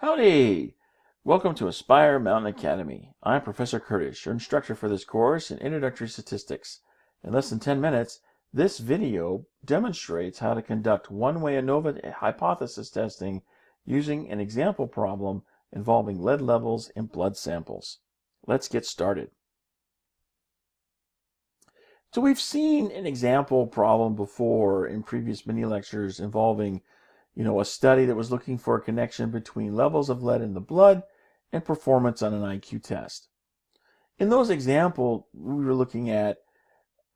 Howdy! Welcome to Aspire Mountain Academy. I'm Professor Curtis, your instructor for this course in Introductory Statistics. In less than 10 minutes, this video demonstrates how to conduct one-way ANOVA hypothesis testing using an example problem involving lead levels in blood samples. Let's get started. So we've seen an example problem before in previous mini lectures involving a study that was looking for a connection between levels of lead in the blood and performance on an IQ test. In those examples, we were looking at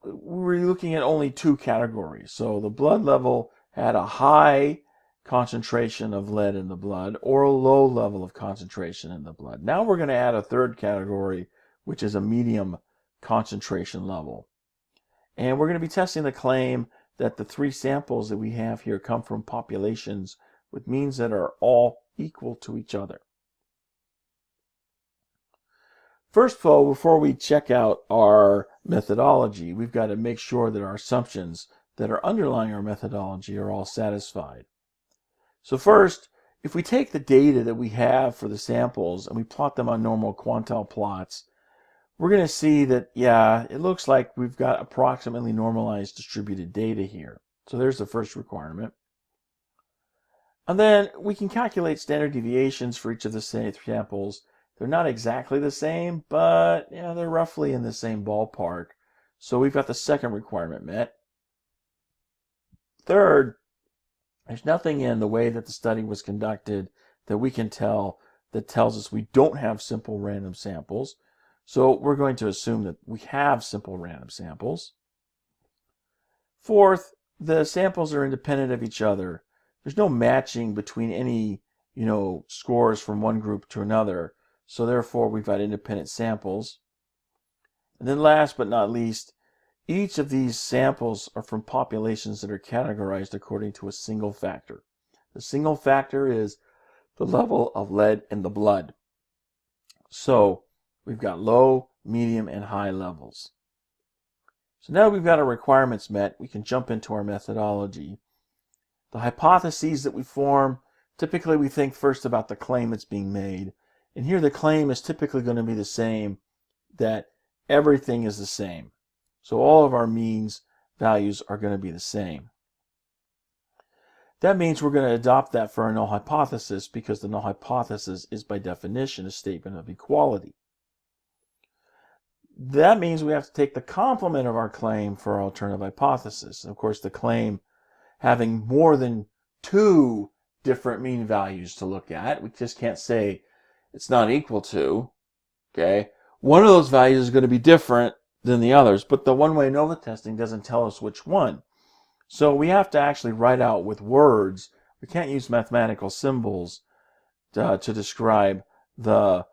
only two categories. So the blood level had a high concentration of lead in the blood or a low level of concentration in the blood. Now we're going to add a third category, which is a medium concentration level. And we're going to be testing the claim that the three samples that we have here come from populations with means that are all equal to each other. First of all, before we check out our methodology, we've got to make sure that our assumptions that are underlying our methodology are all satisfied. So first, if we take the data that we have for the samples and we plot them on normal quantile plots, we're going to see that, it looks like we've got approximately normalized distributed data here. So there's the first requirement. And then we can calculate standard deviations for each of the samples. They're not exactly the same, but they're roughly in the same ballpark. So we've got the second requirement met. Third, there's nothing in the way that the study was conducted that we can tell that tells us we don't have simple random samples. So we're going to assume that we have simple random samples. Fourth, the samples are independent of each other. There's no matching between any, scores from one group to another. So therefore, we've got independent samples. And then last but not least, each of these samples are from populations that are categorized according to a single factor. The single factor is the level of lead in the blood. So we've got low, medium, and high levels. So now we've got our requirements met, we can jump into our methodology. The hypotheses that we form, typically we think first about the claim that's being made. And here the claim is typically going to be the same, that everything is the same. So all of our means values are going to be the same. That means we're going to adopt that for our null hypothesis because the null hypothesis is by definition a statement of equality. That means we have to take the complement of our claim for our alternative hypothesis. Of course, the claim having more than two different mean values to look at. We just can't say it's not equal to. Okay, one of those values is going to be different than the others, but the one-way ANOVA testing doesn't tell us which one. So we have to actually write out with words. We can't use mathematical symbols to describe the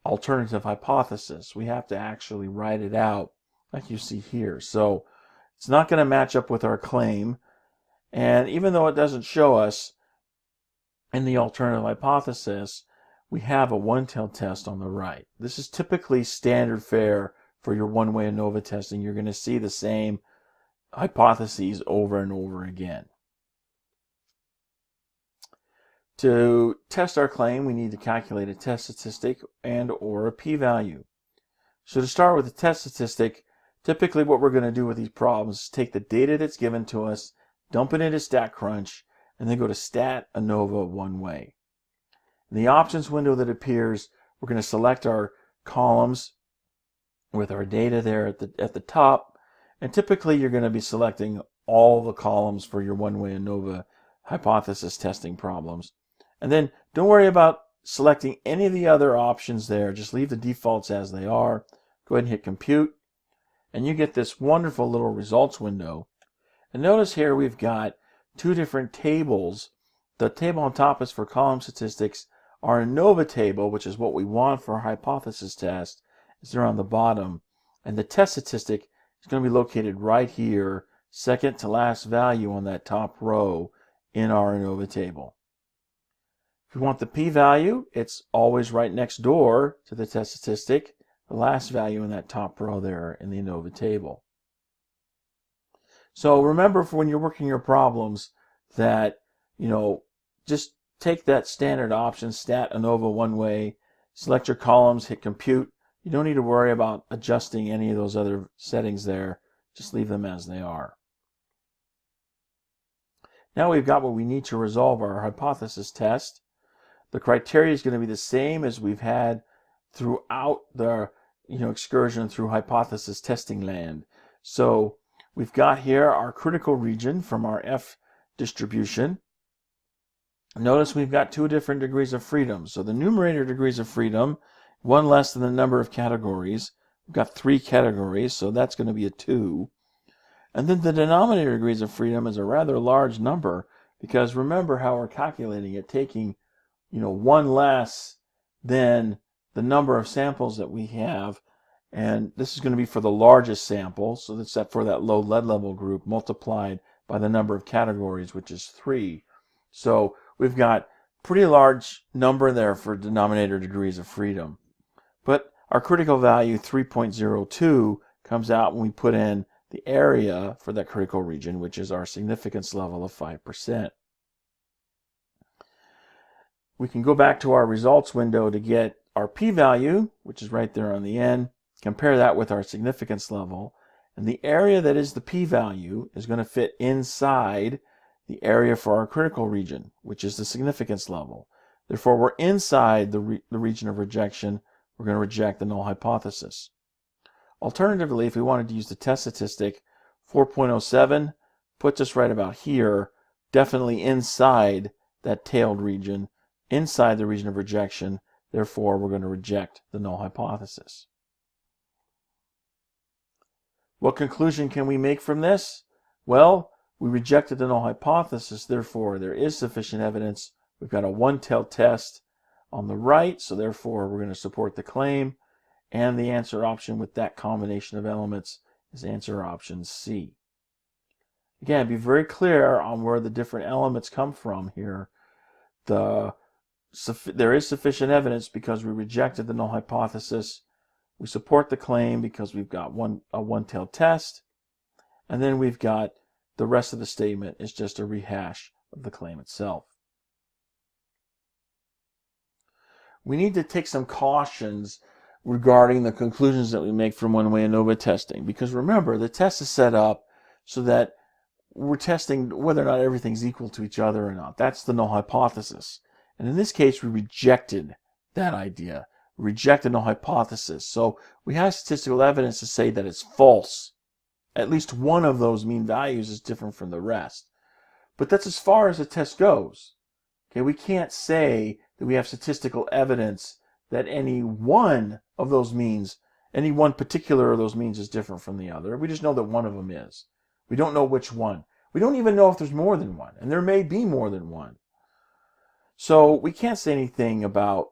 alternative hypothesis. We have to actually write it out like you see here. So it's not going to match up with our claim. And even though it doesn't show us in the alternative hypothesis, we have a one-tailed test on the right. This is typically standard fare for your one-way ANOVA testing. You're going to see the same hypotheses over and over again. To test our claim, we need to calculate a test statistic and or a p-value. So to start with the test statistic, typically what we're going to do with these problems is take the data that's given to us, dump it into StatCrunch, and then go to Stat ANOVA one way. In the options window that appears, we're going to select our columns with our data there at the top, and typically you're going to be selecting all the columns for your one-way ANOVA hypothesis testing problems. And then don't worry about selecting any of the other options there. Just leave the defaults as they are. Go ahead and hit compute. And you get this wonderful little results window. And notice here we've got two different tables. The table on top is for column statistics. Our ANOVA table, which is what we want for our hypothesis test, is there on the bottom. And the test statistic is going to be located right here, second to last value on that top row in our ANOVA table. If we want the p-value, it's always right next door to the test statistic, the last value in that top row there in the ANOVA table. So remember for when you're working your problems that, just take that standard option, stat ANOVA one way, select your columns, hit compute. You don't need to worry about adjusting any of those other settings there. Just leave them as they are. Now we've got what we need to resolve our hypothesis test. The criteria is going to be the same as we've had throughout the excursion through hypothesis testing land. So we've got here our critical region from our F distribution. Notice we've got 2 different degrees of freedom. So the numerator degrees of freedom, 1 less than the number of categories. We've got 3 categories, so that's going to be a 2. And then the denominator degrees of freedom is a rather large number, because remember how we're calculating it, taking 1 less than the number of samples that we have, and this is going to be for the largest sample, so that's for that low lead level group, multiplied by the number of categories, which is 3. So we've got pretty large number there for denominator degrees of freedom. But our critical value, 3.02, comes out when we put in the area for that critical region, which is our significance level of 5%. We can go back to our results window to get our p-value, which is right there on the end, compare that with our significance level, and the area that is the p-value is going to fit inside the area for our critical region, which is the significance level. Therefore, we're inside the region of rejection. We're going to reject the null hypothesis. Alternatively, if we wanted to use the test statistic, 4.07 puts us right about here, definitely inside that tailed region, inside the region of rejection. Therefore, we're going to reject the null hypothesis. What conclusion can we make from this? Well, we rejected the null hypothesis, therefore there is sufficient evidence. We've got a one-tailed test on the right, so therefore we're going to support the claim, and the answer option with that combination of elements is answer option C. Again, be very clear on where the different elements come from here. There is sufficient evidence because we rejected the null hypothesis. We support the claim because we've got a one-tailed test, and then we've got the rest of the statement is just a rehash of the claim itself. We need to take some cautions regarding the conclusions that we make from one-way ANOVA testing, because remember, the test is set up so that we're testing whether or not everything's equal to each other or not. That's the null hypothesis. And in this case, we rejected that idea. We rejected null hypothesis. So we have statistical evidence to say that it's false. At least one of those mean values is different from the rest. But that's as far as the test goes. Okay, we can't say that we have statistical evidence that any one of those means, any one particular of those means is different from the other. We just know that one of them is. We don't know which one. We don't even know if there's more than one, and there may be more than one. So we can't say anything about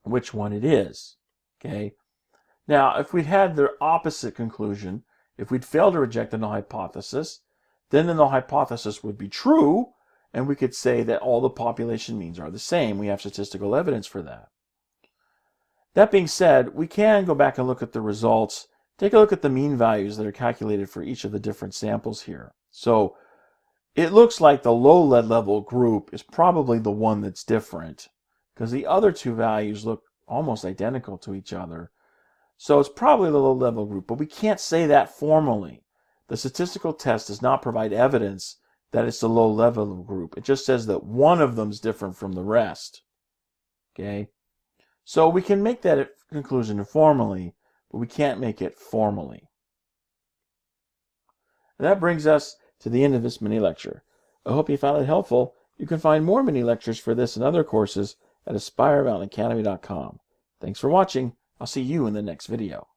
which one it is. Okay. Now, if we had the opposite conclusion, if we'd failed to reject the null hypothesis, then the null hypothesis would be true, and we could say that all the population means are the same. We have statistical evidence for that. That being said, we can go back and look at the results. Take a look at the mean values that are calculated for each of the different samples here. So it looks like the low lead level group is probably the one that's different, because the other two values look almost identical to each other. So it's probably the low level group, but we can't say that formally. The statistical test does not provide evidence that it's the low level group. It just says that one of them is different from the rest. Okay? So we can make that conclusion informally, but we can't make it formally. And that brings us to the end of this mini lecture. I hope you found it helpful. You can find more mini lectures for this and other courses at AspireMountainAcademy.com. Thanks for watching. I'll see you in the next video.